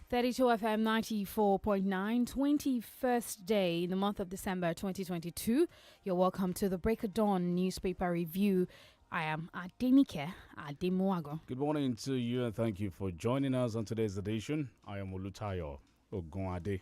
32 FM 94.9, 21st day in the month of December 2022. You're welcome to the Break of Dawn newspaper review. I am ADENIKE, ADEMUWAGUN. Good morning to you and thank you for joining us on today's edition. I am OLUTAYO, OGUNADE.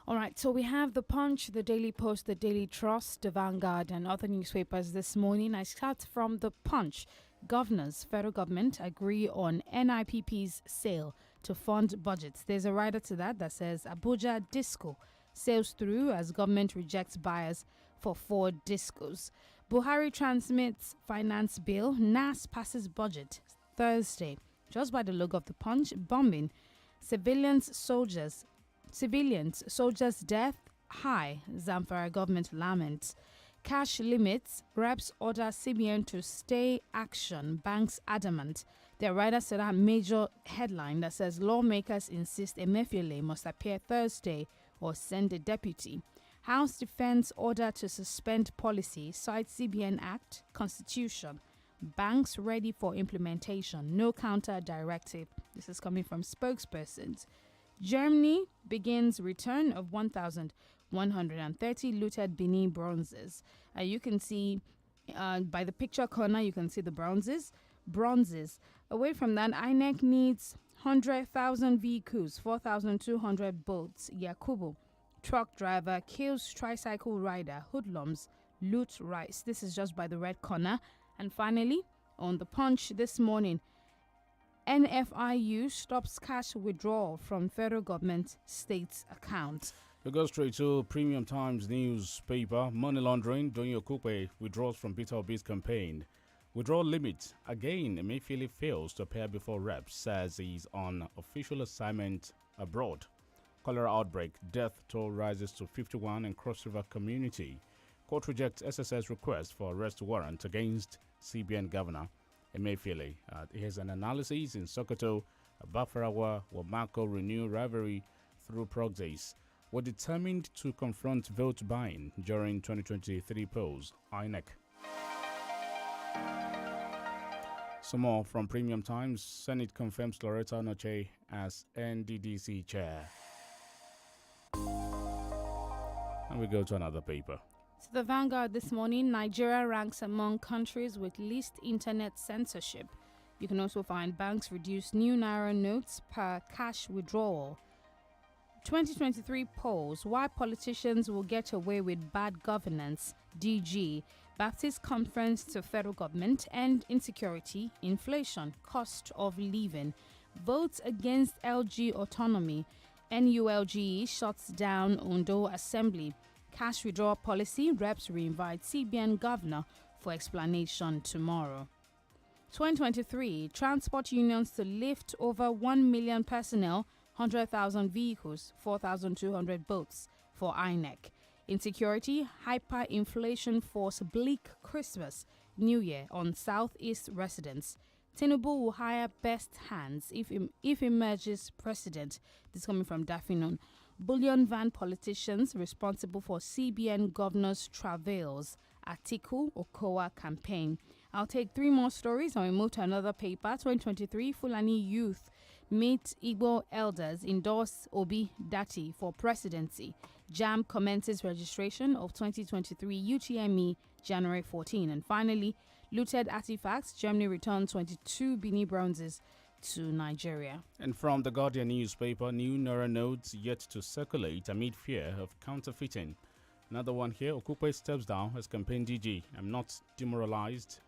All right, so we have The Punch, The Daily Post, The Daily Trust, The Vanguard, and other newspapers this morning. I start from The Punch. Governors, federal government agree on NIPP's sale to fund budgets. There's a rider to that says Abuja Disco sails through as government rejects buyers for 4 discos. Buhari transmits finance bill. NAS passes budget Thursday. Just by the look of The Punch, bombing. Civilians, soldiers death high. Zamfara government laments. Cash limits. Reps order CBN to stay action. Banks adamant. The writer said a major headline that says lawmakers insist Emefiele must appear Thursday or send a deputy. House defense order to suspend policy. Cites CBN Act, Constitution. Banks ready for implementation. No counter directive. This is coming from spokespersons. Germany begins return of 1,130 looted Benin bronzes. You can see by the picture corner, you can see the bronzes. Away from that, INEC needs 100,000 vehicles, 4,200 boats. Yakubu, truck driver, kills tricycle rider, hoodlums, loot rice. This is just by the red corner. And finally, on The Punch this morning, NFIU stops cash withdrawal from federal government states accounts. We go straight to Premium Times newspaper. Money laundering. Donyo Okupe withdraws from Peter Obi's campaign. Withdrawal limit. Again, Emefiele fails to appear before reps. Says he's on official assignment abroad. Cholera outbreak. Death toll rises to 51 in Cross River community. Court rejects SSS request for arrest warrant against CBN governor Emefiele. Here's an analysis in Sokoto. Bafarawa, Wamako renew rivalry through proxies. Were determined to confront vote buying during 2023 polls. INEC. Some more from Premium Times. Senate confirms Loretta Noche as NDDC chair. And we go to another paper. To The Vanguard this morning, Nigeria ranks among countries with least internet censorship. You can also find banks reduce new naira notes per cash withdrawal. 2023 polls, why politicians will get away with bad governance. DG, Baptist conference to federal government, end insecurity, inflation, cost of living. Votes against LG autonomy. NULGE shuts down Ondo Assembly. Cash withdrawal policy, reps reinvite CBN governor for explanation tomorrow. 2023, transport unions to lift over 1 million personnel, 100,000 vehicles, 4,200 boats for INEC. Insecurity, hyperinflation force bleak Christmas, New Year on Southeast residents. Tinubu will hire best hands if emerges president. This is coming from Dafinon. Bullion van politicians responsible for CBN governor's travails. Atiku Okowa campaign. I'll take 3 more stories and we move to another paper. 2023 Fulani youth meet Igbo elders, endorse Obi Dati for presidency. JAM commences registration of 2023 UTME January 14. And finally, looted artifacts. Germany returned 22 Benin bronzes to Nigeria. And from the Guardian newspaper, new naira notes yet to circulate amid fear of counterfeiting. Another one here, Okupe steps down as campaign DG. I'm not demoralized.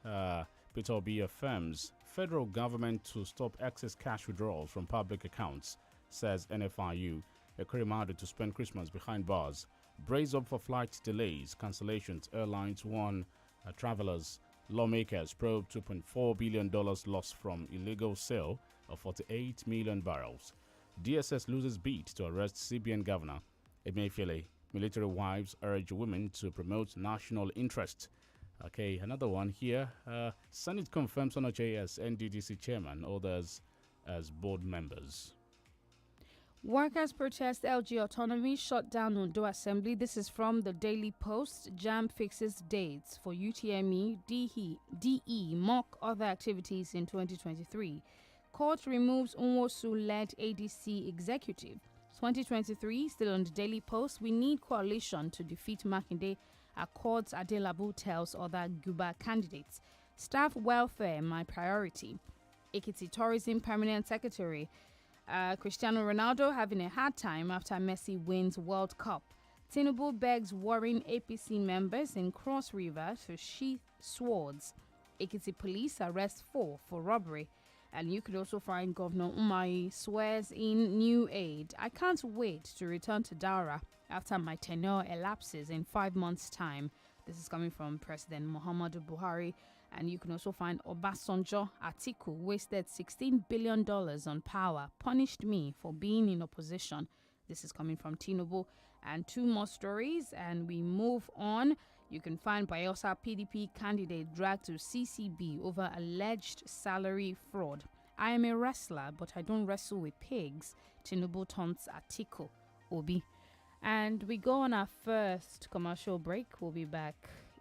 Peter Obi affirms federal government to stop excess cash withdrawals from public accounts, says NFIU. Ekwerimadu to spend Christmas behind bars. Brace up for flight delays, cancellations, airlines warn travelers. Lawmakers probe $2.4 billion loss from illegal sale of 48 million barrels. DSS loses beat to arrest CBN governor. Emefiele. Military wives urge women to promote national interest. Okay, another one here. Senate confirms Onoche as NDDC chairman, others as board members. Workers protest LG autonomy, shut down Ondo Assembly. This is from the Daily Post. JAM fixes dates for UTME, DE, mock other activities in 2023. Court removes Nwosu-led ADC executive. 2023, still on the Daily Post, we need coalition to defeat Makinde, accords Adelabu tells other Guba candidates. Staff welfare, my priority. Ekiti Tourism Permanent Secretary. Cristiano Ronaldo having a hard time after Messi wins World Cup. Tinubu begs warring APC members in Cross River to sheath swords. Ekiti police arrest 4 for robbery. And you could also find Governor Umahi swears in new aid. I can't wait to return to Dara after my tenure elapses in 5 months' time. This is coming from President Muhammadu Buhari. And you can also find Obasanjo Atiku wasted $16 billion on power, punished me for being in opposition. This is coming from Tinubu. And 2 more stories, and we move on. You can find Bayelsa PDP candidate dragged to CCB over alleged salary fraud. I am a wrestler, but I don't wrestle with pigs. Tinubu taunts Atiku Obi. And we go on our first commercial break. We'll be back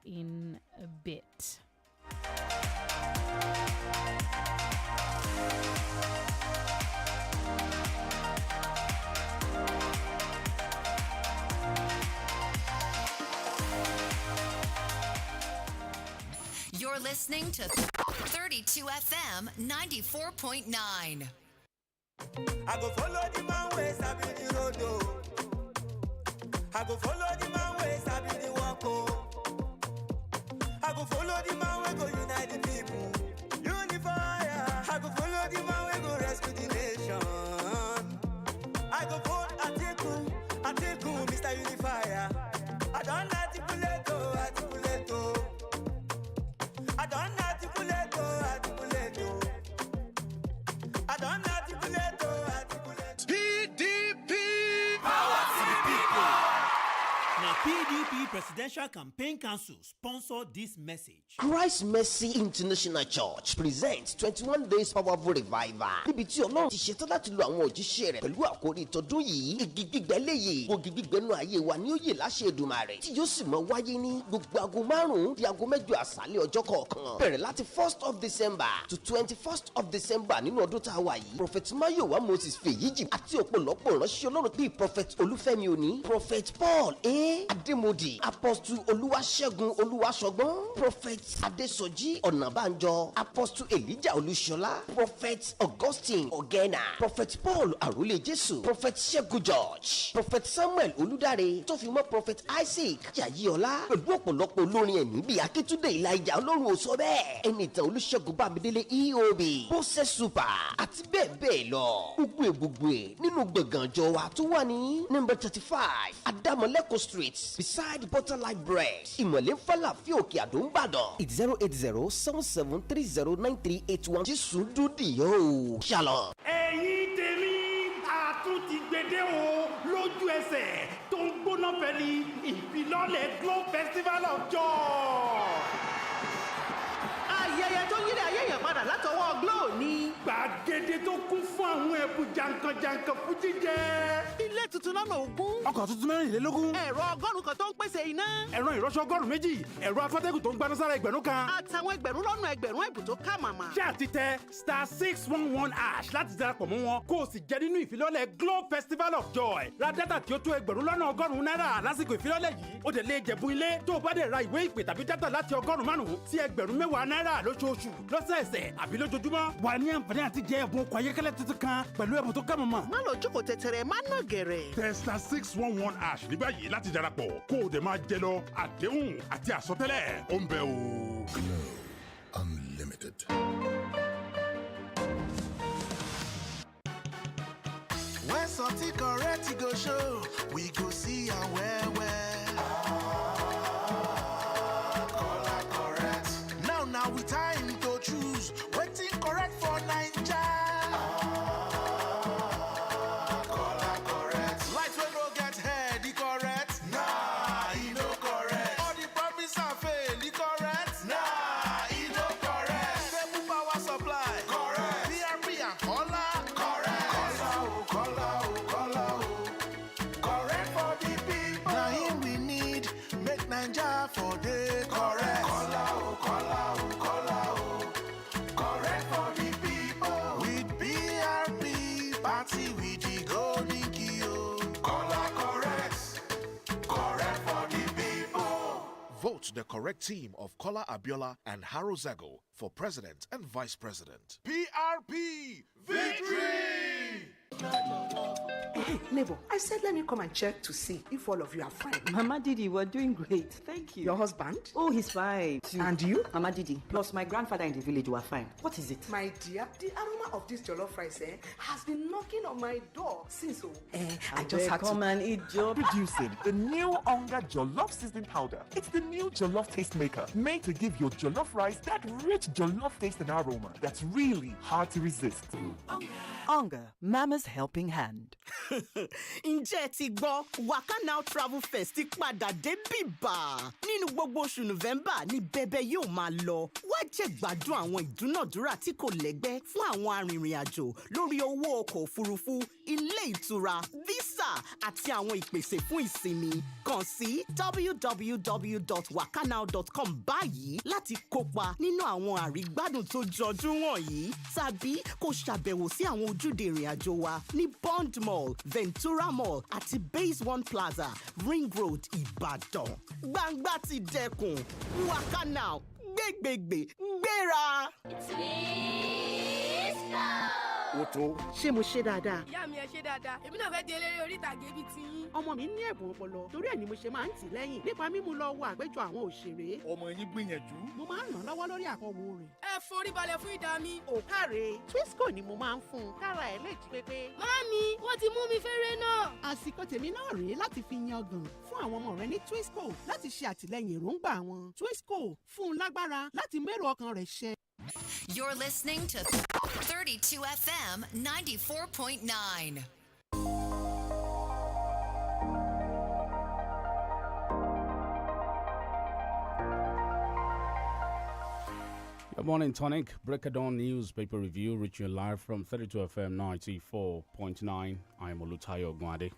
in a bit. You're listening to 32 FM 94.9. I go follow the man ways, I be the road. I go follow the man ways, I be the walk. I go follow the man way, go unite the people. Unify. I go follow the man way, go rescue the nation. I go vote Atiku, Mr. Unifier. I don't articulate, articulate. I don't articulate, articulate. I don't articulate, articulate. PDP! Power to the people! Now, PDP Presidential Campaign Council sponsored this message. Christ Mercy International Church presents 21 days powerful revival. Níbi tí Ọlọ́run ti ṣetán láti lo àwọn òjíṣẹ́ rẹ̀ pẹ̀lú àkórí ìtọ́dún yìí. Igi gbígbẹ́ léyìí, ògì gbígbẹ́nu ayé wa ni ó yè láṣẹ Èdùmàrè. Tí yóò sì máa wáyé ní gbogbo aago 5 di aago 8 àṣálẹ́ ọjọ́ kọ̀ọ̀kan. Bẹ̀rẹ̀ láti 1st of December to 21st of December nínú ọdún tá a wà yìí. Prophet Mayowa Moses Fèyíjì àti ọ̀pọ̀lọpọ̀ ìránṣẹ́ Ọlọ́run bíi Prophet Olúfẹ́mi Òní, Prophet Paul Ademudi, Apostle Olúwaṣẹ́gun Olúwaṣọgbọ́n, Prophet Adesoji Ọ̀nàbánjọ, Apostle Elijah Olúṣọlá, Prophet Augustine Ogena, Prophet Paul Àrólé Jésù, Prophet Ṣẹ́gun George, Prophet Samuel Olúdáre, tó fi mọ́ Prophet Isaac Jàyíọlá, pẹ̀lú ọ̀pọ̀lọpọ̀ olórin ẹ̀mí bíi Akíntúndé Ìlàjà Ọlọ́run ò sọ bẹ́ẹ̀, Ẹnìtàn Olúṣẹ́gun Bámidélé EOB, Bose Super àti bẹ́ẹ̀ bẹ́ẹ̀ lọ. Gbogbo nínú gbọ̀ngàn ìjọ wa tó wà ní number 35 Adámọ̀lẹ́kọ̀ Street beside Butterlight Bread, Ìmọ̀lẹ́ Fálàfíà Òkè Àdó Ìbàdàn. It's 08077309381. Jésù dúdì yóò. Shalom. Ẹ̀yin tèmi àtúntì gbèdé o lójú ẹsẹ̀ tó ń gbóná pẹ̀lú ìfilọ́lẹ̀ Glow Festival of Joy. Ayẹyẹ tó yílẹ̀ ayẹyẹ padà látọwọ́ Glow ní. Gbàgede tó kún fún àwọn ẹ̀bùn jàǹkànjàǹkàn fún jíjẹ. Ilé tuntun lọ́nà ogún. Ọkọ̀ tuntun 24. Ẹ̀rọ 100 kan tó ń pèsè iná. Ẹ̀rọ ìrọṣọ 200. Ẹ̀rọ afẹ́tẹ́gùn tó ń gbaná sára 1,000 kan. Àtàwọn ẹgbẹ̀rún lọ́nà ẹgbẹ̀rún ẹ̀bùn tó ká màmá. Ṣé àti tẹ *611# láti darapọ̀ mọ́ wọn kó o sì jẹ nínú ìfilọ́lẹ̀ Glow Festival of Joy. Ra dátà tí ó tó $100 lásìkò ìfilọ́lẹ̀ yìí. Ó dẹ̀ lè jẹ̀bùn ilé tó o bá dẹ̀ ra ìwé ìpè tàbí dátà láti $500 sí $10,000 lóṣooṣù, lọ́sẹ̀ẹsẹ̀ àbí lójoojúmọ́. Wà ní àǹfààní àti jẹ ẹ̀bùn ọkọ̀ ayọ́kẹ́lẹ́ tuntun kan pẹ̀lú ẹ̀bùn tó ká mọ̀mọ́. Má lọ jókòó tẹ̀tẹ̀rẹ̀, má nà gẹ̀rẹ̀. Tẹ *611# ní báyìí láti darapọ̀ kó o dẹ̀ máa jẹ lọ àdéhùn àti àsọtẹ́lẹ̀ ó ń bẹ o. Glow Unlimited. When something correct go show, we go see am well well. Color correct. Now we time to choose wetin correct for Naija. Color correct. Light wey no get head, e correct. Nah, e no correct. All the promise and fail, e correct. Nah, e no correct. Stable power supply, correct. PRP and color, correct. Color, correct for the people. Now him Vote the correct team of Kola Abiola and Haro Zago for president and vice president. PRP victory! Hey, neighbor, I said let me come and check to see if all of you are fine. Mama Didi, we're doing great. Thank you. Your husband? Oh, he's fine. And you? Mama Didi, plus my grandfather in the village were fine. What is it? My dear, the aroma of this jollof rice has been knocking on my door since. I just had come and eat job. Introducing the new Onga Jollof Seasoning Powder. It's the new jollof taste maker, made to give your jollof rice that rich jollof taste and aroma that's really hard to resist. Onga, Mama's helping hand. Ǹjẹ́ ti gbọ́ Waka Now Travel Fest ti padà dé bíbà nínú gbogbo oṣù November ní bẹ́bẹ́ yóò máa lọ. Wá jẹ́ gbádùn àwọn ìdúnàdúrà tí kò lẹ́gbẹ́ fún àwọn arìnrìn-àjò lórí owó ọkọ̀ òfurufú, ilé ìtura, visa àti àwọn ìpèsè fún ìsinmi. Kàn sí www.wakanow.com báyìí láti kópa nínú àwọn àrígbádùn tó jọjú wọ̀nyí tàbí kó ṣàbẹ̀wò sí àwọn ojúde ìrìn-àjò wa ní Bond Mall, Ventura Mall àti Base One Plaza, Ring Road, Ìbàdàn. Gbangba ti dẹkùn. Waka Now. Gbégbégbé. Gbéra. Oto. Ṣé mo ṣe dáadáa? Ìyá mi ẹ ṣe dáadáa. Èmi náà fẹ́ di eléré orí ìtàgé bíi tiyín. Ọmọ mi ní ẹ̀bùn ọpọlọ. Torí ẹ̀ ni mo ṣe máa ń tì lẹ́yìn nípa mímú lọ wo àpéjọ àwọn òṣèré. Ọmọ yín gbìyànjú. Mo máa ń ràn lọ́wọ́ lórí àkọ́wò rẹ̀. Ẹ forí balẹ̀ fún ìdá mi. Ò káre. Twisco ni mo máa ń fún un. Kára ẹ̀ lè jí pépé. Màámi, wọ́n ti mú mi fẹ́rẹ́ náà. Àsìkò tèmi náà rèé láti fi yangàn fún àwọn ọmọ rẹ ní Twisco láti ṣe àtìlẹ́yìn èròǹgbà wọn. Twisco fún un lágbára láti mérò ọkàn rẹ̀ ṣẹ. You're listening to 32 FM 94.9. Good morning, Tonic. Breakdown newspaper review reaching you live from 32 FM 94.9. I'm OLUTAYO, OGUNADE.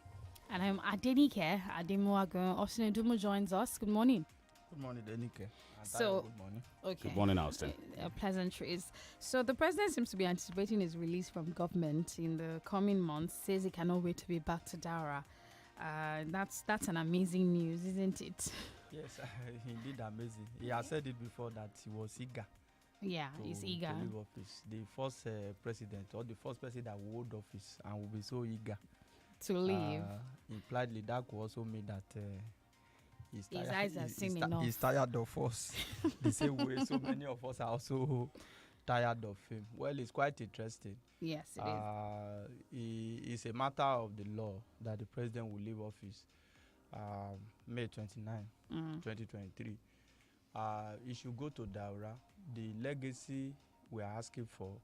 And I'm ADENIKE. ADEMUWAGUN. Austin Dumo joins us. Good morning. Good morning, Denike. So, good morning. Okay. Good morning, Austin. Pleasantries. So, the president seems to be anticipating his release from government in the coming months. Says he cannot wait to be back to Dara. That's an amazing news, isn't it? Yes, indeed amazing. He has said it before that he was eager. Yeah, he's eager. To leave office. The first president or the first person that will hold office and will be so eager to leave. Impliedly, that could also mean that. His eyes are seen enough. He's tired of us. The same way so many of us are also tired of him. Well, it's quite interesting. Yes, it is. It's a matter of the law that the president will leave office May 29, 2023. He should go to Daura. The legacy we are asking for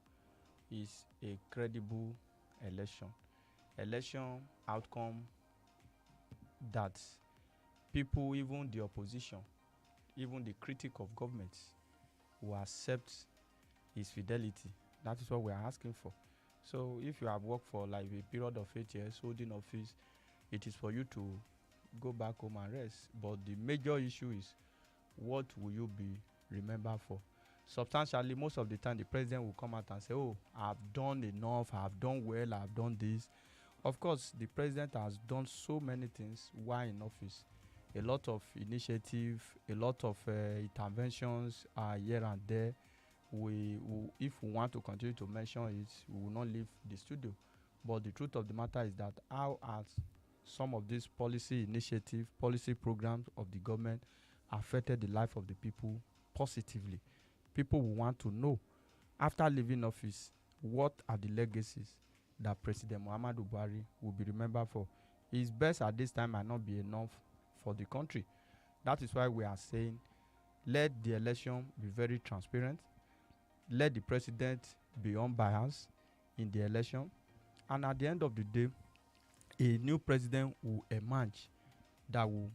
is a credible election outcome that people, even the opposition, even the critic of government, will accept his fidelity. That is what we are asking for. So if you have worked for like a period of 8 years holding office, it is for you to go back home and rest. But the major issue is, what will you be remembered for? Substantially, most of the time, the president will come out and say, oh, I've done enough, I've done well, I've done this. Of course, the president has done so many things while in office. A lot of initiative, a lot of interventions are here and there. If we want to continue to mention it, we will not leave the studio. But the truth of the matter is that how has some of these policy initiative, policy programs of the government affected the life of the people positively? People will want to know, after leaving office, what are the legacies that President Muhammadu Buhari will be remembered for. His best at this time might not be enough for the country. That is why we are saying, let the election be very transparent. Let the president be unbiased in the election. And at the end of the day, a new president will emerge that will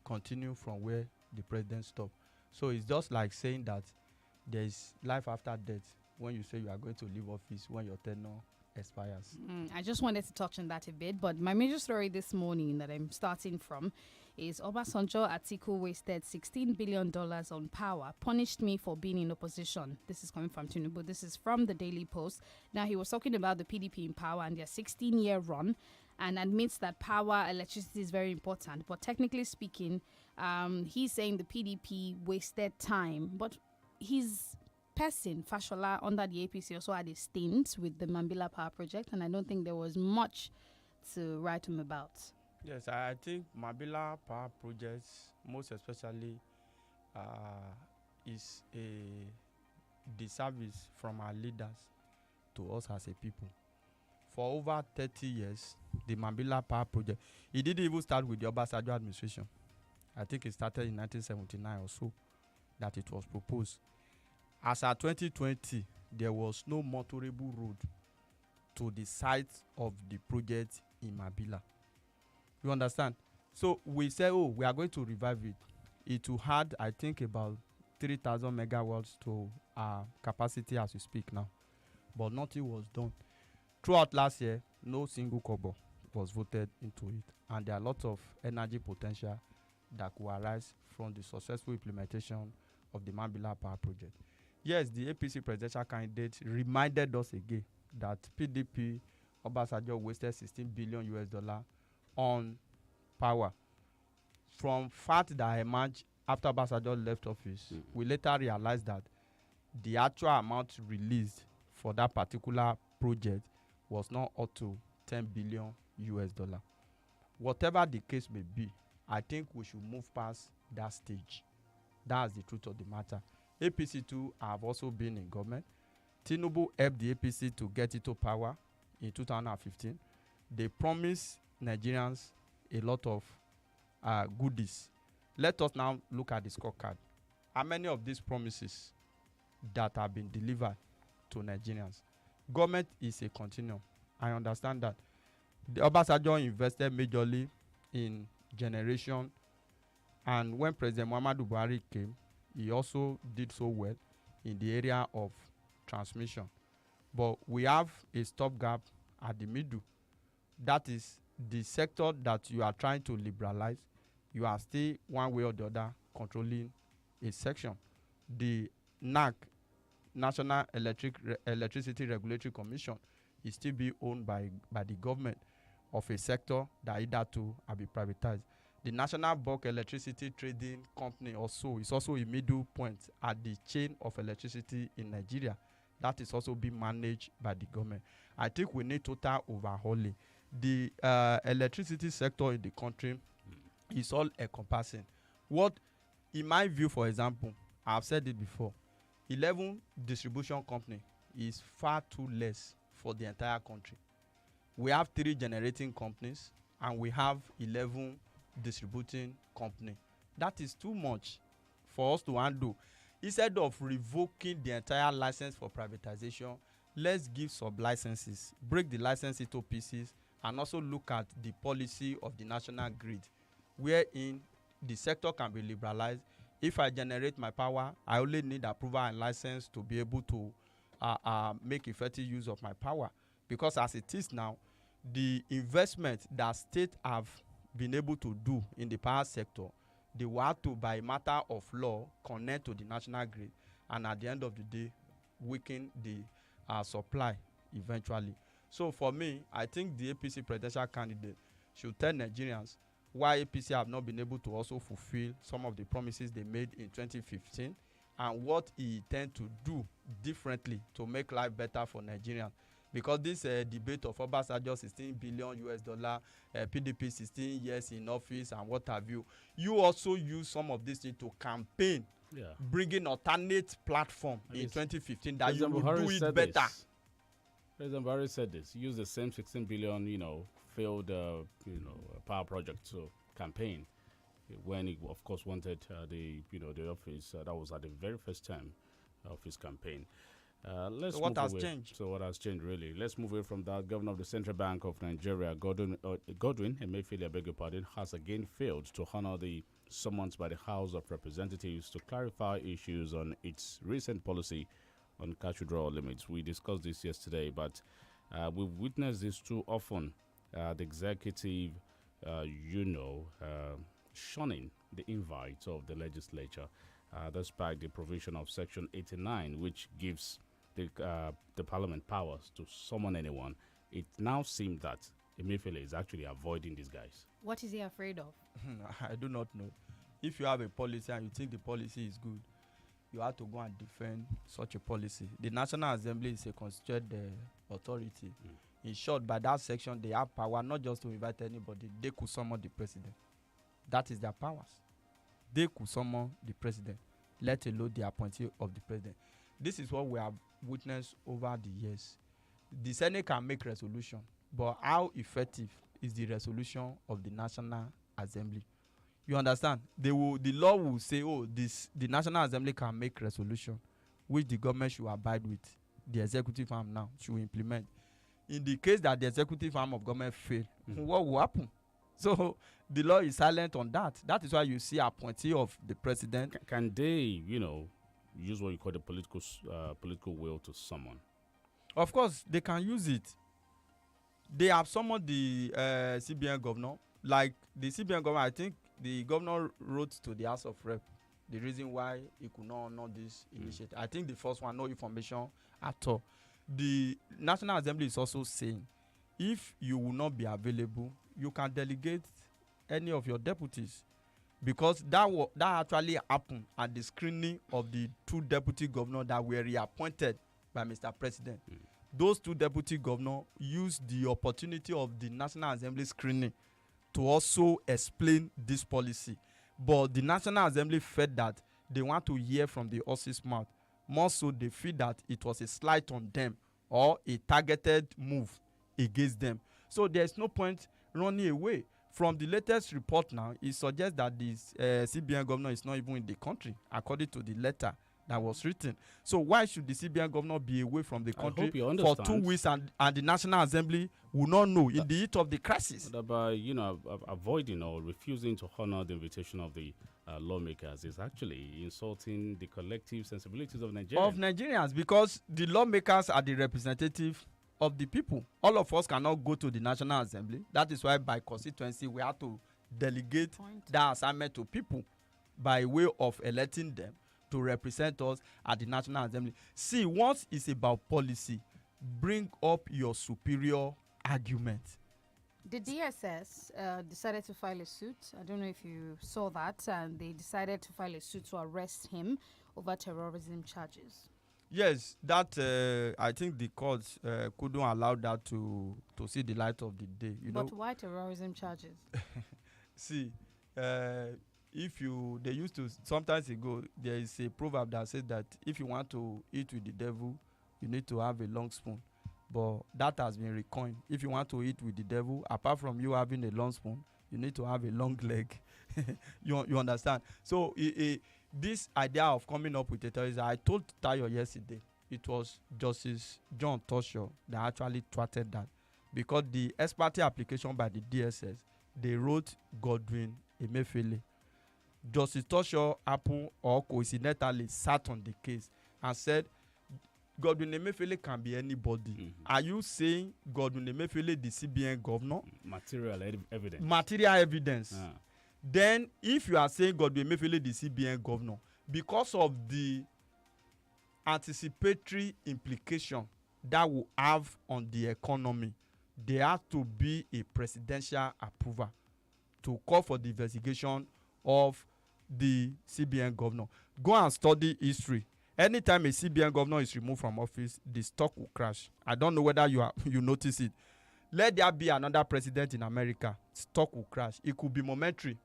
continue from where the president stopped. So it's just like saying that there is life after death when you say you are going to leave office when your tenure expires. I just wanted to touch on that a bit, but my major story this morning that I'm starting from is Obasanjo Atiku wasted $16 billion on power, punished me for being in opposition. This is coming from Tinubu. This is from the Daily Post. Now, he was talking about the PDP in power and their 16-year run. and admits that electricity is very important. But technically speaking, he's saying the PDP wasted time. But his person, Fashola, under the APC also had a stint with the Mambila Power Project, and I don't think there was much to write him about. Yes, I think Mambila Power Project, most especially, is a disservice from our leaders to us as a people. For over 30 years, the Mambila Power Project, it didn't even start with the Obasanjo administration. I think it started in 1979 or so that it was proposed. As at 2020, there was no motorable road to the site of the project in Mambila. You understand? So we said, oh, we are going to revive it. It will add, I think, about 3,000 megawatts to our capacity as we speak now. But nothing was done. Throughout last year, no single kobo was voted into it. And there are lots of energy potential that will arise from the successful implementation of the Mambila Power Project. Yes, the APC presidential candidate reminded us again that PDP Obasanjo wasted $16 billion on power. From fact that emerged after Obasanjo left office, we later realized that the actual amount released for that particular project was not up to $10 billion. Whatever the case may be, I think we should move past that stage. That's the truth of the matter. APC too have also been in government. Tinubu helped the APC to get into power in 2015. They promised Nigerians a lot of goodies. Let us now look at the scorecard. How many of these promises that have been delivered to Nigerians? Government is a continuum. I understand that. The Obasanjo invested majorly in generation, and when President Muhammadu Buhari came, he also did so well in the area of transmission. But we have a stopgap at the middle. That is the sector that you are trying to liberalize. You are still one way or the other controlling a section. The NAC, National Electricity Regulatory Commission, is still being owned by the government of a sector that either to have been privatized. The National Bulk Electricity Trading Company also is also a middle point at the chain of electricity in Nigeria. That is also being managed by the government. I think we need total overhauling. The electricity sector in the country is all encompassing. What, in my view, for example, I've said it before, 11 distribution company is far too less for the entire country. We have 3 generating companies and we have 11 distributing company. That is too much for us to handle. Instead of revoking the entire license for privatization, let's give sub-licenses, break the license into pieces, and also look at the policy of the national grid, wherein the sector can be liberalized. If I generate my power, I only need approval and license to be able to make effective use of my power. Because as it is now, the investment that states have been able to do in the power sector, they will have to, by matter of law, connect to the national grid, and at the end of the day, weaken the supply eventually. So for me, I think the APC presidential candidate should tell Nigerians why APC have not been able to also fulfill some of the promises they made in 2015 and what he intends to do differently to make life better for Nigerians. Because this debate of Obasanjo $16 billion, PDP 16 years in office and what have you, you also use some of this thing to campaign, bringing alternate platform in 2015 that you will do it better. President Buhari said this. He used the same 16 billion, failed, power project to campaign when he, of course, wanted the office. That was at the very first time of his campaign. So what has changed? So what has changed, really? Let's move away from that. Governor of the Central Bank of Nigeria, Godwin Emefiele, I beg your pardon, has again failed to honor the summons by the House of Representatives to clarify issues on its recent policy on cash withdrawal limits. We discussed this yesterday, but we've witnessed this too often. The executive, shunning the invite of the legislature, despite the provision of Section 89, which gives the Parliament powers to summon anyone. It now seems that Emefiele is actually avoiding these guys? What is he afraid of? I do not know. If you have a policy and you think the policy is good, you have to go and defend such a policy. The National Assembly is a constituted authority. In short, by that section, they have power not just to invite anybody. They could summon the president. That is their powers. They could summon the president, let alone the appointee of the president. This is what we have witnessed over the years. The Senate can make resolution, but how effective is the resolution of the National Assembly? You understand? The law will say, oh, the National Assembly can make resolution, which the government should abide with. The executive arm now should implement. In the case that the executive arm of government fail, what will happen? So the law is silent on that. That is why you see appointee of the president. Can they, use what you call the political will to summon? Of course, they can use it. They have summoned the CBN governor. Like the CBN governor, I think the governor wrote to the House of Rep the reason why he could not honor this initiative. I think the first one, no information at all. The National Assembly is also saying, if you will not be available, you can delegate any of your deputies, because that actually happened at the screening of the 2 deputy governors that were reappointed by Mr. President. Those 2 deputy governors used the opportunity of the National Assembly screening to also explain this policy. But the National Assembly felt that they want to hear from the horse's mouth. More so, they feel that it was a slight on them or a targeted move against them. So there's no point running away. From the latest report now, it suggests that this CBN governor is not even in the country, according to the letter that was written. So why should the CBN governor be away from the country for 2 weeks and the National Assembly will not know in the heat of the crisis? But by avoiding or refusing to honor the invitation of the lawmakers is actually insulting the collective sensibilities of Nigerians. Of Nigerians, because the lawmakers are the representative of the people. All of us cannot go to the National Assembly. That is why by constituency we have to delegate that assignment to people by way of electing them to represent us at the National Assembly. See, once it's about policy, bring up your superior argument. The DSS decided to file a suit. I don't know if you saw that, and they decided to file a suit to arrest him over terrorism charges. Yes, that I think the courts couldn't allow that to see the light of the day. But why terrorism charges? See, they used to, sometimes ago, there is a proverb that says that if you want to eat with the devil, you need to have a long spoon. But that has been recoined. If you want to eat with the devil, apart from you having a long spoon, you need to have a long leg. you understand? So this idea of coming up with a terrorism, I told Tayo yesterday, it was Justice John Tosho that actually thwarted that. Because the expertise application by the DSS, they wrote Godwin Emefiele. Justice Tosho happened or coincidentally sat on the case and said, Godwin Emefiele can be anybody. Are you saying Godwin Emefiele, the CBN governor? Material evidence. Material evidence. Then, if you are saying Godwin Emefiele, the CBN governor, because of the anticipatory implication that will have on the economy, there has to be a presidential approval to call for the investigation of the CBN governor. Go and study history. Anytime a CBN governor is removed from office, the stock will crash. I don't know whether you notice it. Let there be another president in America, stock will crash. It could be momentary.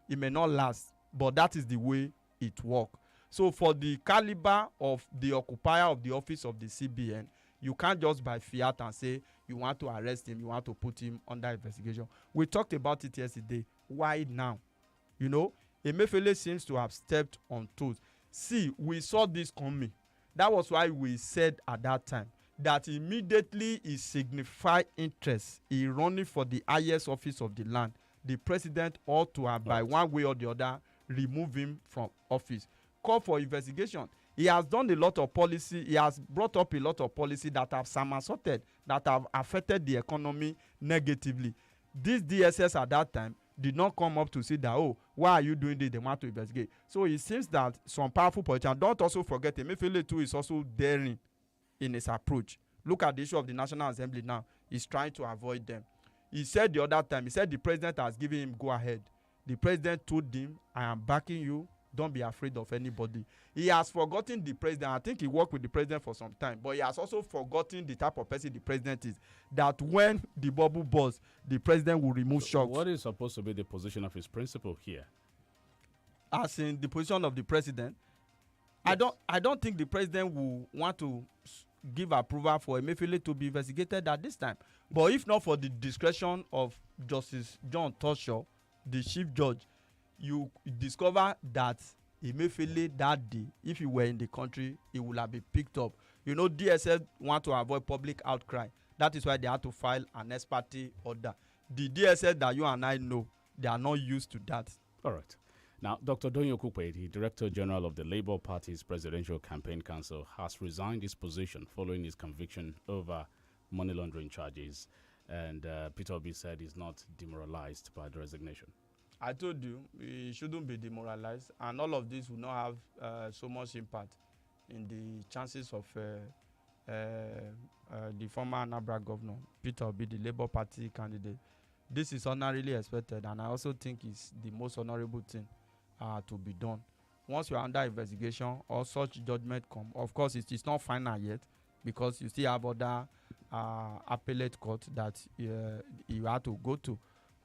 It may not last, but that is the way it works. So for the caliber of the occupier of the office of the CBN, you can't just by fiat and say you want to arrest him, you want to put him under investigation. We talked about it yesterday. Why now? Emefiele seems to have stepped on toes. See, we saw this coming. That was why we said at that time that immediately he signified interest in running for the highest office of the land. The president ought to have, by one way or the other, remove him from office. Call for investigation. He has done a lot of policy. He has brought up a lot of policy that have somersaulted, that have affected the economy negatively. This DSS at that time did not come up to say that, oh, why are you doing this? They want to investigate. So it seems that some powerful politicians, don't also forget, Emefiele too is also daring in his approach. Look at the issue of the National Assembly now. He's trying to avoid them. He said the other time, he said the president has given him go ahead. The president told him, I am backing you. Don't be afraid of anybody. He has forgotten the president. I think he worked with the president for some time, but he has also forgotten the type of person the president is. That when the bubble bursts, the president will remove shocks. What is supposed to be the position of his principal here? As in the position of the president, yes. I don't think the president will want to give approval for Emefiele to be investigated at this time. But if not for the discretion of Justice John Toshaw, the chief judge, you discover that Emefiele that day, if he were in the country, he would have been picked up. You know, DSS want to avoid public outcry. That is why they had to file an ex parte order. The DSS that you and I know, they are not used to that. All right. Now, Dr. Donyo Kupe, the Director General of the Labour Party's Presidential Campaign Council, has resigned his position following his conviction over money laundering charges. And Peter Obi said he's not demoralized by the resignation. I told you, we shouldn't be demoralized, and all of this will not have so much impact in the chances of the former Anambra governor, Peter Obi, the Labour Party candidate. This is honorably expected, and I also think it's the most honorable thing to be done. Once you are under investigation or such judgment come, of course, it is not final yet, because you still have other appellate court that you have to go to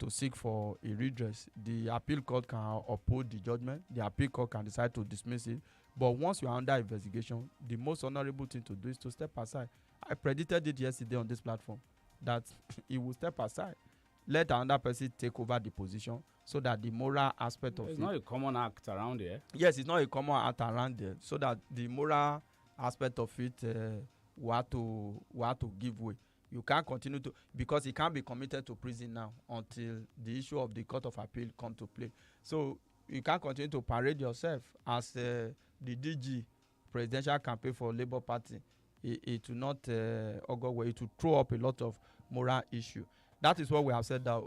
seek for a redress. The appeal court can uphold the judgment. The appeal court can decide to dismiss it. But once you are under investigation, the most honorable thing to do is to step aside. I predicted it yesterday on this platform that he will step aside. Let another person take over the position so that the moral aspect of it. It's not a common act around here. Yes, it's not a common act around there. So that the moral aspect of it will have to give way. You can't continue to, because he can't be committed to prison now until the issue of the Court of Appeal come to play. So you can't continue to parade yourself as the DG presidential campaign for Labour Party. It will not augur well. It will throw up a lot of moral issue. That is what we have said, that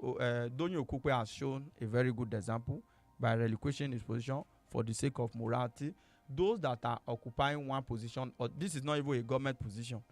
Donyo Kupe has shown a very good example by relinquishing his position for the sake of morality. Those that are occupying one position, or this is not even a government position.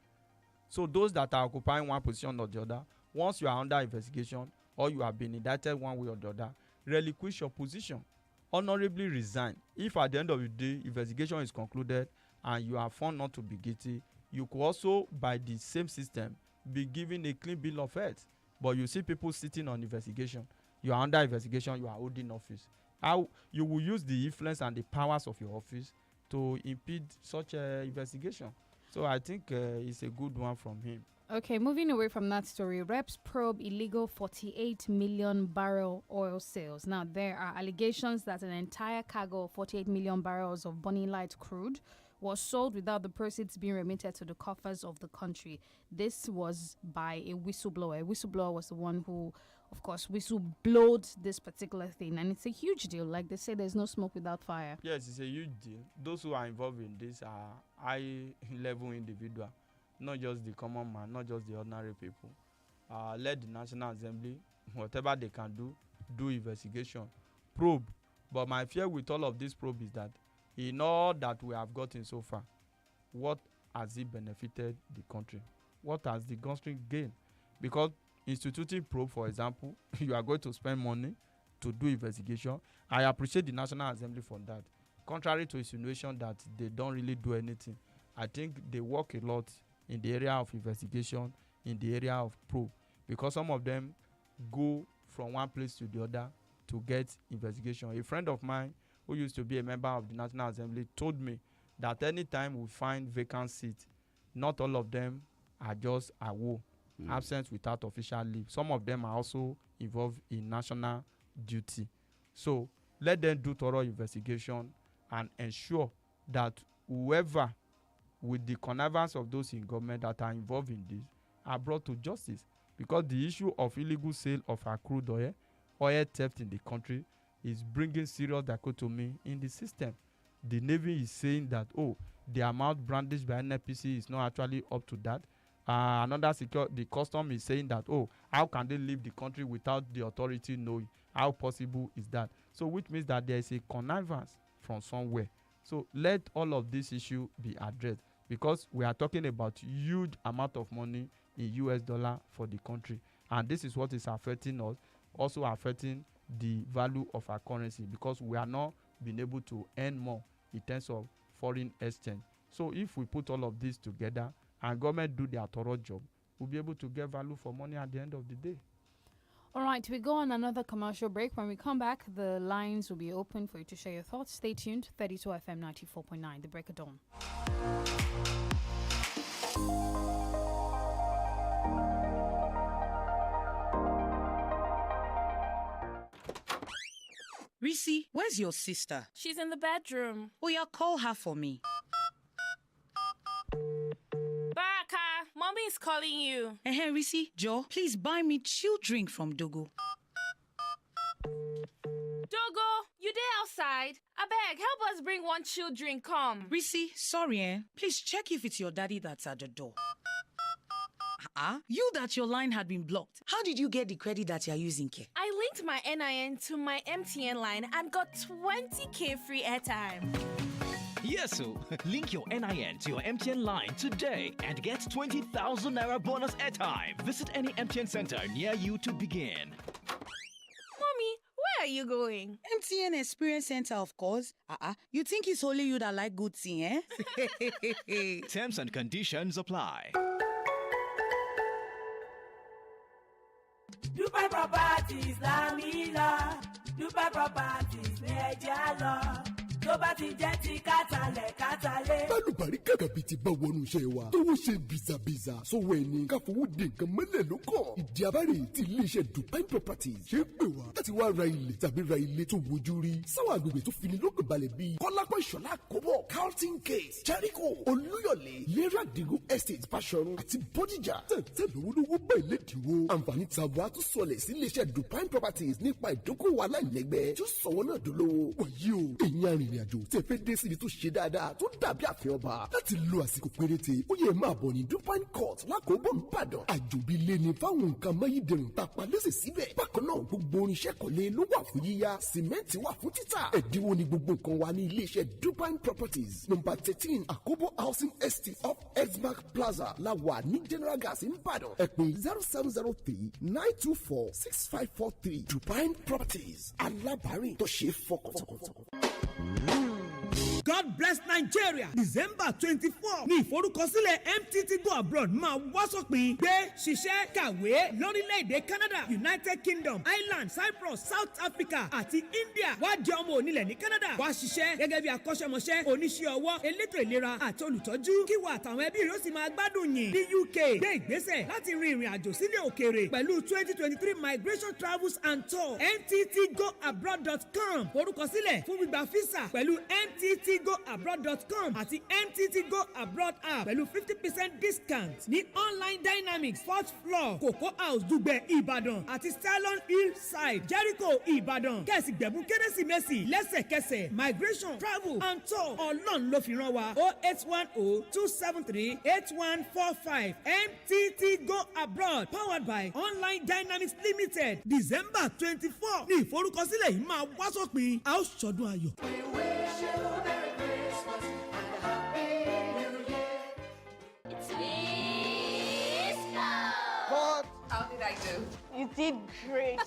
So those that are occupying one position or the other, once you are under investigation or you have been indicted one way or the other, relinquish your position. Honorably resign. If at the end of the day, investigation is concluded and you are found not to be guilty, you could also, by the same system, be given a clean bill of health. But you see people sitting on investigation. You are under investigation, you are holding office. How you will use the influence and the powers of your office to impede such investigation. So I think it's a good one from him. Okay, moving away from that story, reps probe illegal 48 million barrel oil sales. Now, there are allegations that an entire cargo of 48 million barrels of Bonny Light crude was sold without the proceeds being remitted to the coffers of the country. This was by a whistleblower. A whistleblower was the one who, of course, whistleblowed this particular thing. And it's a huge deal. Like they say, there's no smoke without fire. Yes, it's a huge deal. Those who are involved in this are high-level individuals, not just the common man, not just the ordinary people. Let the National Assembly, whatever they can do investigation, probe. But my fear with all of this probe is that in all that we have gotten so far, what has it benefited the country? What has the country gained? Because instituting probe, for example, you are going to spend money to do investigation. I appreciate the National Assembly for that. Contrary to insinuation that they don't really do anything, I think they work a lot in the area of investigation, in the area of probe, because some of them go from one place to the other to get investigation. A friend of mine who used to be a member of the National Assembly told me that anytime we find vacant seats, not all of them are just absent without official leave. Some of them are also involved in national duty. So let them do thorough investigation and ensure that whoever, with the connivance of those in government that are involved in this, are brought to justice. Because the issue of illegal sale of our crude oil theft in the country, is bringing serious dichotomy in the system. The Navy is saying that, the amount brandished by NNPC is not actually up to that. The custom is saying that, how can they leave the country without the authority knowing? How possible is that? So which means that there is a connivance from somewhere. So let all of this issue be addressed, because we are talking about huge amount of money in US dollar for the country. And this is what is affecting us, also affecting the value of our currency, because we are not being able to earn more in terms of foreign exchange. So if we put all of this together and government do their thorough job, we'll be able to get value for money at the end of the day. All right, we go on another commercial break. When we come back, the lines will be open for you to share your thoughts. Stay tuned. 32 FM 94.9, the break of dawn. Risi, where's your sister? She's in the bedroom. Oh, yeah, call her for me. Baraka, mommy is calling you. Hey, Risi, Joe, please buy me chill drink from Dogo. Dogo, you there outside? Abeg, help us bring one chill drink, come. Risi, sorry, please check if it's your daddy that's at the door. You that your line had been blocked. How did you get the credit that you're using, Ke? I linked my NIN to my MTN line and got 20k free airtime. Yes, so link your NIN to your MTN line today and get 20,000 Naira bonus airtime. Visit any MTN center near you to begin. Mommy, where are you going? MTN Experience Center, of course. You think it's only you that like good thing, eh? Terms and conditions apply. Dubai Properties Lamila, Dubai Properties Nejalo. Tó bá ti jẹ́ ti kátàlẹ̀ kátàlẹ̀. Bálùbárí kàkà bíi ti bá wọnú iṣẹ́ wa. Tówó ṣe bìzàbìzà. Sọ̀wọ́ ẹni ká fowó de nǹkan mọ́lẹ̀ ló kàn. Ìdí abáre ti iléeṣẹ́ Dubai Properties ṣe é pè wá láti wá ra ilẹ̀ tàbí ra ilé tó wojú rí. Sáwọn àgbègbè tó fini lókè balẹ̀ bíi Kọ́lápọ̀ Ìṣọ̀lá Àkóbọ̀, Carlton Case, Jericho, Olúyọ̀lé, Lera Digo Estate, Báṣọ̀run àti Bódìjà. Tẹ̀tẹ̀ lówólówó bá ilé ìdíwó. Àǹfààní tàbá tún sọlẹ̀ sí iléeṣẹ́ Dubai Properties nípa ìdókòwò aláìlẹ́gbẹ́ tí ó sọ̀wọ́ náà dolówó. Wàyí o, èyí arìnrìn-àjò tẹ́ fẹ́ dé síbi tó ṣe dáadáa tó dàbí àfihàn ọba láti lo àsìkò péréte ó yẹ máa bọ̀ ní Dubai Court lákòóbọ̀ nìbàdàn àjòbí lé ní fáwọn nǹkan amáyédẹrùn tá a pa lẹ́sẹ̀ síbẹ̀ bákan náà gbogbo oníṣẹ́ kọ́lé ló wà fún yíyá sìmẹ́ǹtì wà fún títà ẹ̀dínwó ní gbogbo nǹkan wa ní iléeṣẹ́ Dubai Properties number 13 Àkóbọ̀ Housing Estate of Exmark Plaza la wà ní General Gas nìbàdàn ẹ pè 0703-924-6543 Dubai Properties alábàárìn tó ṣe é fọkàn tọkàntọkàn. God bless Nigeria December 24 ní ìforúkọsílẹ̀ MTT Go Abroad máa wá sópin gbé ṣiṣẹ́ kàwé lórílẹ̀‐èdè Canada United Kingdom Ireland Cyprus South Africa àti India wá jẹ́ ọmọ onílẹ̀ ní Canada wá ṣiṣẹ́ gẹ́gẹ́ bí akọ́ṣẹ́mọṣẹ́ oníṣẹ́ ọwọ́ elétò ìlera àti olùtọ́jú kíwà àtàwọn ẹbí rẹ̀ ó sì máa gbádùn yìn ní UK gbé ìgbésẹ̀ láti rin ìrìn àjò sílé òkèèrè pẹ̀lú 2023 Migration Travels and Tour mttgoabroad.com forúkọsílẹ̀ fún gbígba físà pẹ̀lú mttgoabroad.com àti MTT Go Abroad app pẹ̀lú 50% discount ní Online Dynamics 4th floor Cocoa House Dùgbẹ̀ Ìbàdàn àti Stylon Hillside Jericho Ìbàdàn kẹ̀sì gbẹ̀bùn kérésìmesì lẹ́sẹ̀kẹsẹ̀ Migration Travel and Tour ọlọ́run ló fi rán wa 08102738145 MTT Go Abroad powered by Online Dynamics Limited December 24 ní ìforúkọsílẹ̀ yìí máa wá sópin a ó ṣọdún ayọ̀. How did I do? You did great.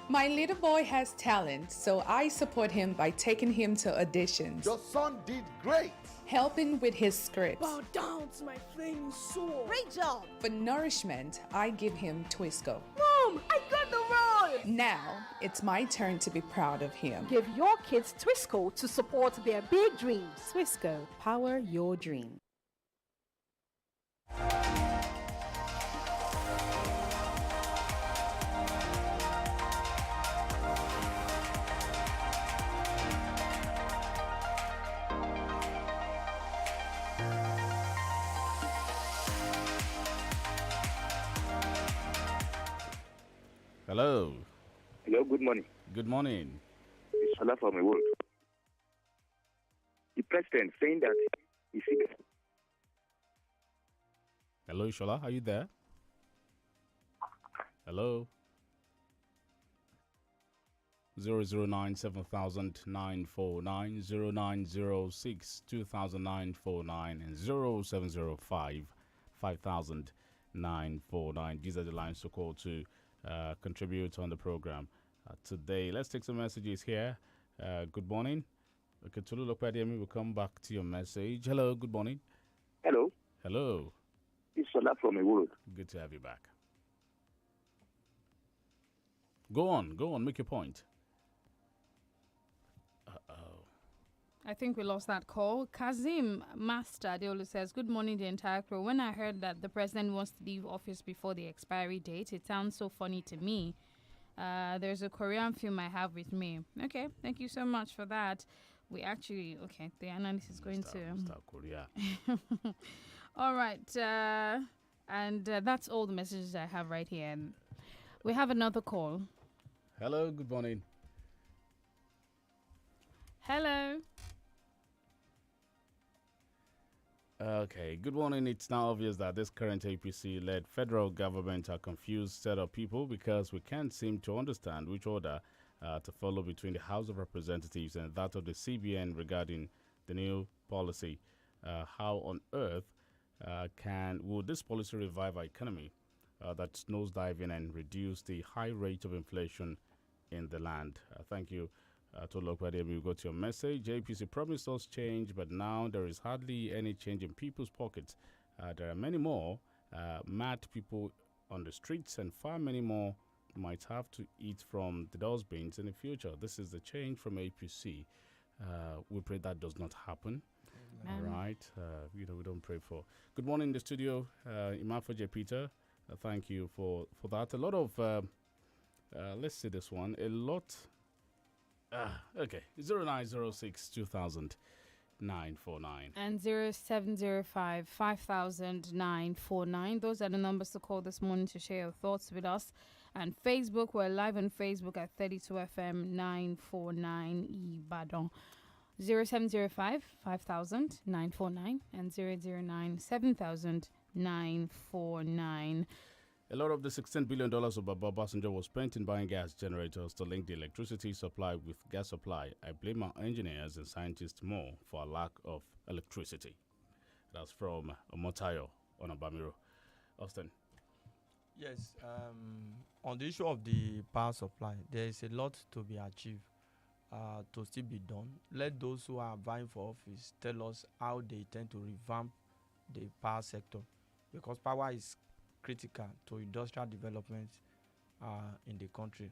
My little boy has talent, so I support him by taking him to auditions. Your son did great. Helping with his scripts. Bow down to my flaming sword. Great job. For nourishment, I give him Twisco. Mom, I got the role. Now, it's my turn to be proud of him. Give your kids Twisco to support their big dreams. Twisco, power your dream. Hello. Hello, good morning. Good morning. It's Shola from Iwood. The president saying that he sees. Hello, Shola, are you there? Hello. 0097949 0906 200949 and 0705 5000 949. These are the lines to call to contribute on the program today. Let's take some messages here. Good morning. Okay, Tolu Lokpadiemi, we'll come back to your message. Hello, good morning. Hello. Hello. It's Sola from Iwood. Good to have you back. Go on, make your point. I think we lost that call. Kazim Master Deolu says, good morning, the entire crew. When I heard that the president wants to leave office before the expiry date, it sounds so funny to me. There's a Korean film I have with me. Okay, thank you so much for that. We actually, okay, the analyst is going to... Mr. Korea. All right, and that's all the messages I have right here. We have another call. Hello, good morning. Hello. Okay, good morning. It's now obvious that this current APC-led federal government are confused set of people because we can't seem to understand which order to follow between the House of Representatives and that of the CBN regarding the new policy. How on earth would this policy revive our economy that's nosediving and reduce the high rate of inflation in the land? Thank you. To Lokwademi, we go to your message. APC promised us change, but now there is hardly any change in people's pockets. There are many more mad people on the streets, and far many more might have to eat from the dustbins in the future. This is the change from APC. We pray that does not happen. All right. We don't pray for. Good morning in the studio, Imafoje Peter. Thank you for that. A lot of, let's see this one, a lot. Okay, 0906 2000 949 and 0705 5000 949. Those are the numbers to call this morning to share your thoughts with us. And Facebook, we're live on Facebook at 32FM 949 Ibadan. 0705 5000 949 and 009 7000 949. A lot of the $16 billion of Baba Obasanjo was spent in buying gas generators to link the electricity supply with gas supply. I blame our engineers and scientists more for a lack of electricity. That's from OLUTAYO on Abamiro. Austin. Yes, on the issue of the power supply, there is a lot to be achieved, to still be done. Let those who are vying for office tell us how they intend to revamp the power sector, because power is critical to industrial development in the country.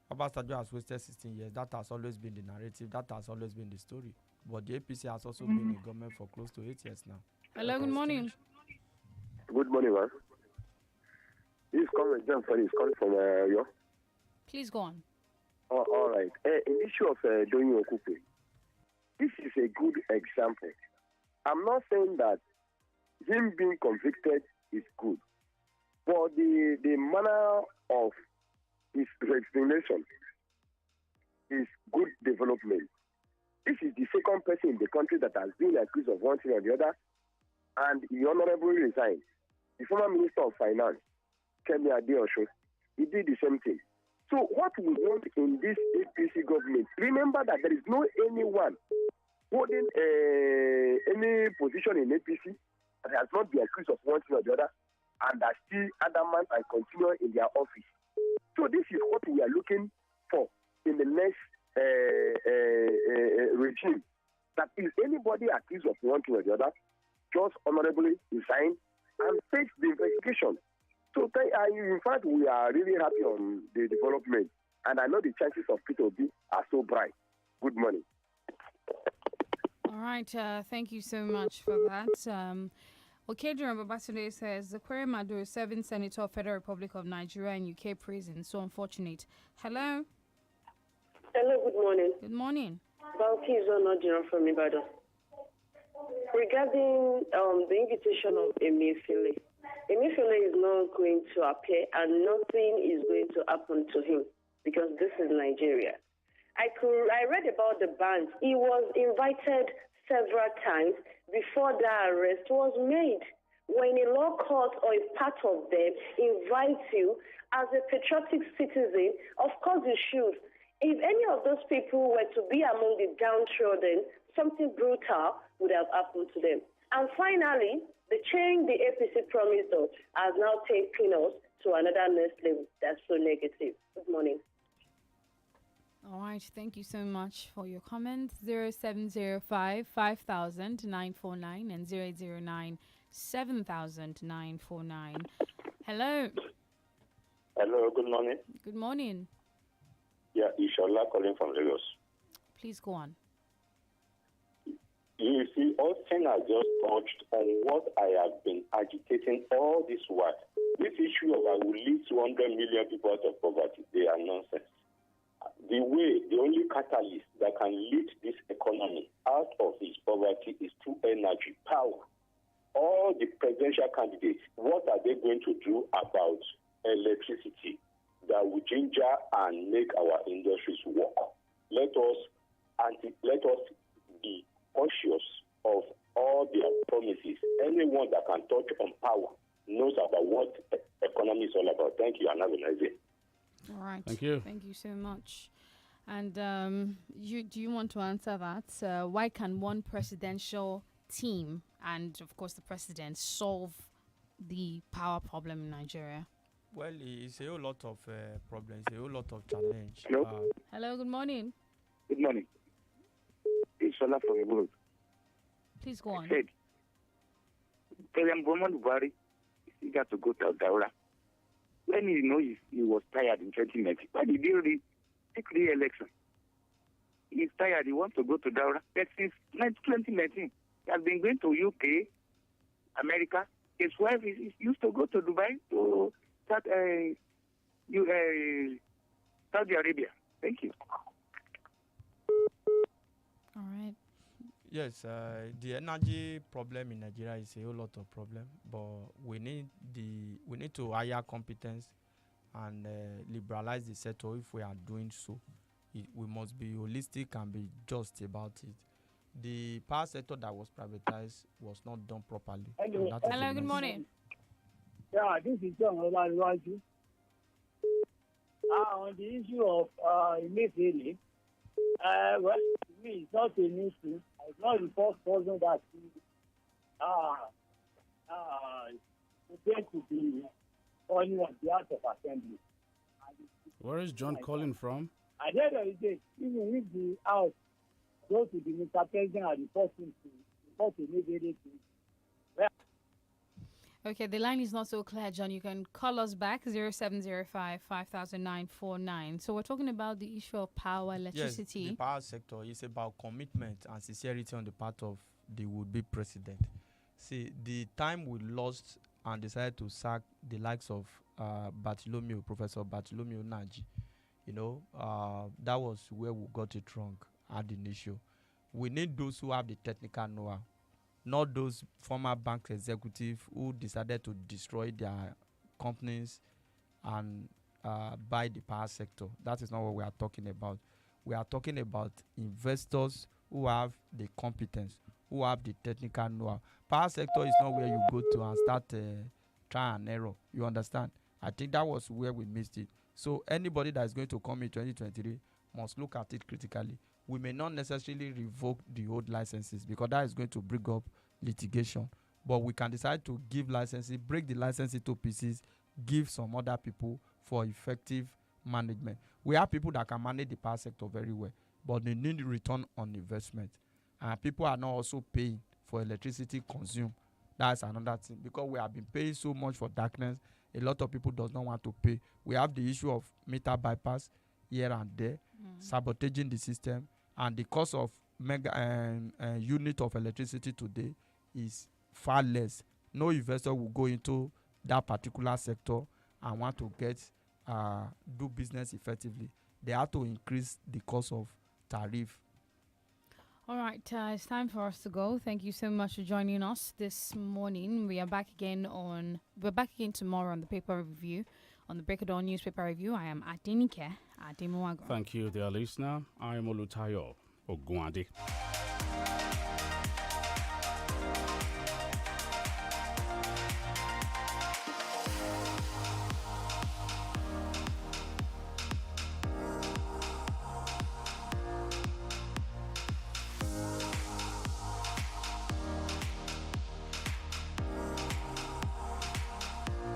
Obasanjo has wasted 16 years. That has always been the narrative. That has always been the story. But the APC has also been in government for close to 8 years now. Hello, good morning. Good morning, man. This is Comrade John Freddy. He's calling from Yo. Please go on. All right. In the issue of Doyin Okupe, this is a good example. I'm not saying that him being convicted is good, but the manner of his resignation is good development. This is the second person in the country that has been accused of one thing or the other, and he honorably resigned. The former Minister of Finance, Kemi Adeosho, he did the same thing. So what we want in this APC government, remember that there is no anyone holding any position in APC that has not been accused of one thing or the other, and are still adamant and continue in their office. So this is what we are looking for in the next regime. That if anybody accused of one thing or the other, just honorably resign and face the investigation. So in fact, we are really happy on the development, and I know the chances of Peter Obi are so bright. Good morning. All right, thank you so much for that. Okedran Babatunde says, the Kwere Madu, serving Senator of Federal Republic of Nigeria in UK prison. So unfortunate. Hello? Hello, good morning. Good morning. Balki is on from Ibadan. Regarding the invitation of Emefiele is not going to appear and nothing is going to happen to him because this is Nigeria. I read about the band. He was invited several times before that arrest was made. When a law court or a part of them invites you as a patriotic citizen, of course you should. If any of those people were to be among the downtrodden, something brutal would have happened to them. And finally, The change the APC promised us has now taken us to another next level. That's so negative. Good morning. All right, thank you so much for your comments. 0705 5000 949 and 0809 7000 949. Hello. Hello, good morning. Good morning. Yeah, Ishola calling from Lagos. Please go on. You see, Austin has just touched on what I have been agitating all this while. This issue of I will lead 200 million people out of poverty, they are nonsense. The only catalyst that can lead this economy out of its poverty is through energy, power. All the presidential candidates, what are they going to do about electricity that will ginger and make our industries work? Let us be cautious of all their promises. Anyone that can touch on power knows about what economy is all about. Thank you, and have a nice day. All right. Thank you. Thank you so much. And do you want to answer that? Why can one presidential team and, of course, the president solve the power problem in Nigeria? Well, it's a whole lot of problems, a whole lot of challenge. Hello. Hello, good morning. Good morning. It's Shola from Ibu. Please go on. Said, President Muhammadu Buhari is eager to go to Daura. When he was tired in 2019, why did he take re-election? He's tired. He wants to go to Daura. But since 2019, he has been going to UK, America. His wife is used to go to Dubai to start Saudi Arabia. Thank you. All right. Yes, the energy problem in Nigeria is a whole lot of problem, but we need to hire competence and liberalize the sector. If we are doing so, we must be holistic and be just about it. The power sector that was privatized was not done properly. Hello, hello, good morning. Yeah, this is John Olajuwaju. On the issue of immediately, well, to me, it's not a new thing. It's not the first person that is going to be calling on behalf of assembly. Where is John calling from? At the end of the day, even if the House goes to the Mr. President and the person to report immediately, well, okay, the line is not so clear, John. You can call us back 0705 500949. So we're talking about the issue of power, electricity. Yes, the power sector is about commitment and sincerity on the part of the would-be president. See, the time we lost and decided to sack the likes of Professor Bartholomew Naji, that was where we got it wrong at the initial. We need those who have the technical know-how, not those former bank executives who decided to destroy their companies and buy the power sector. That is not what we are talking about. We are talking about investors who have the competence, who have the technical know-how. Power sector is not where you go to and start try and error. You understand? I think that was where we missed it. So anybody that is going to come in 2023 must look at it critically. We may not necessarily revoke the old licenses because that is going to bring up litigation. But we can decide to give licenses, break the license into pieces, give some other people for effective management. We have people that can manage the power sector very well, but they need return on investment. And people are not also paying for electricity consumed. That's another thing. Because we have been paying so much for darkness, a lot of people does not want to pay. We have the issue of meter bypass here and there, sabotaging the system, and the cost of unit of electricity today is far less. No investor will go into that particular sector and want to do business effectively. They have to increase the cost of tariff. All right, it's time for us to go. Thank you so much for joining us this morning. We're back again tomorrow on the paper review, on the Break It On newspaper review. I am ADENIKE, ADEMUWAGUN. Thank you, dear listener. I am OLUTAYO, OGUNADE.